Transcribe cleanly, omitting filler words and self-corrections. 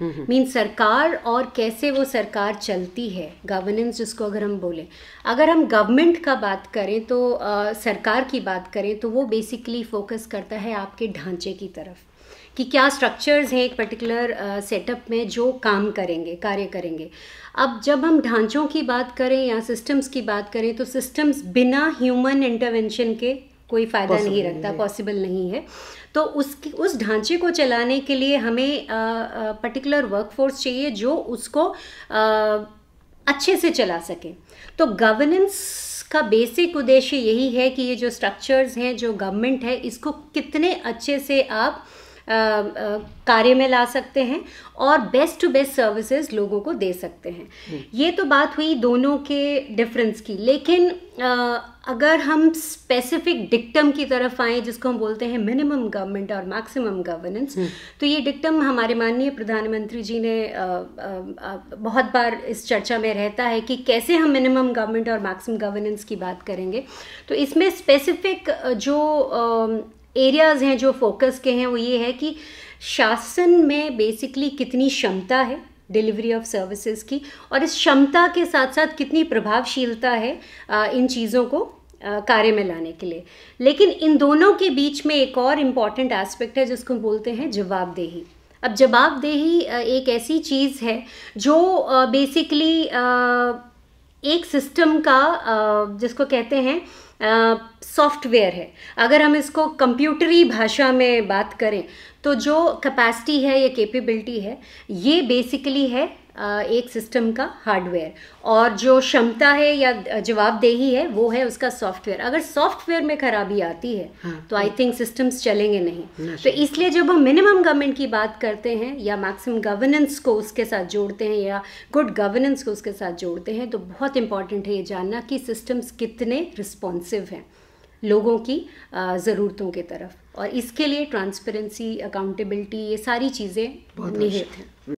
Mean सरकार और कैसे वो सरकार चलती है, गवर्नेंस जिसको अगर हम बोलें, अगर हम गवर्नमेंट का बात करें तो सरकार की बात करें तो वो बेसिकली फोकस करता है आपके ढांचे की तरफ कि क्या स्ट्रक्चर्स हैं एक पर्टिकुलर सेटअप में जो काम करेंगे, कार्य करेंगे। अब जब हम ढांचों की बात करें या सिस्टम्स की बात करें तो सिस्टम्स बिना ह्यूमन इंटरवेंशन के कोई फ़ायदा नहीं रखता, पॉसिबल नहीं है। तो उस ढांचे को चलाने के लिए हमें पर्टिकुलर वर्कफोर्स चाहिए जो उसको अच्छे से चला सके। तो गवर्नेंस का बेसिक उद्देश्य यही है कि ये जो स्ट्रक्चर्स हैं, जो गवर्नमेंट है, इसको कितने अच्छे से आप कार्य में ला सकते हैं और बेस्ट टू बेस्ट सर्विसेज लोगों को दे सकते हैं। ये तो बात हुई दोनों के डिफरेंस की। लेकिन अगर हम स्पेसिफिक डिक्टम की तरफ आए जिसको हम बोलते हैं मिनिमम गवर्नमेंट और मैक्सिमम गवर्नेंस, तो ये डिक्टम हमारे माननीय प्रधानमंत्री जी ने बहुत बार इस चर्चा में रहता है कि कैसे हम मिनिमम गवर्नमेंट और मैक्सिमम गवर्नेंस की बात करेंगे। तो इसमें स्पेसिफिक जो एरियाज़ हैं जो फोकस के हैं वो ये है कि शासन में बेसिकली कितनी क्षमता है डिलीवरी ऑफ सर्विसेज की, और इस क्षमता के साथ साथ कितनी प्रभावशीलता है इन चीज़ों को कार्य में लाने के लिए। लेकिन इन दोनों के बीच में एक और इम्पॉर्टेंट एस्पेक्ट है जिसको बोलते हैं जवाबदेही। अब जवाबदेही एक ऐसी चीज़ है जो बेसिकली एक सिस्टम का जिसको कहते हैं सॉफ्टवेयर है। अगर हम इसको कंप्यूटरी भाषा में बात करें तो जो कैपेसिटी है या कैपेबिलिटी है ये बेसिकली है एक सिस्टम का हार्डवेयर, और जो क्षमता है या जवाबदेही है वो है उसका सॉफ्टवेयर। अगर सॉफ्टवेयर में खराबी आती है तो आई थिंक सिस्टम्स चलेंगे नहीं। तो इसलिए जब हम मिनिमम गवर्नमेंट की बात करते हैं या मैक्सिमम गवर्नेंस को उसके साथ जोड़ते हैं या गुड गवर्नेंस को उसके साथ जोड़ते हैं, तो बहुत इंपॉर्टेंट है ये जानना कि सिस्टम्स कितने रिस्पॉन्सिव हैं लोगों की ज़रूरतों की तरफ, और इसके लिए ट्रांसपेरेंसी, अकाउंटेबिलिटी, ये सारी चीज़ें निहित हैं।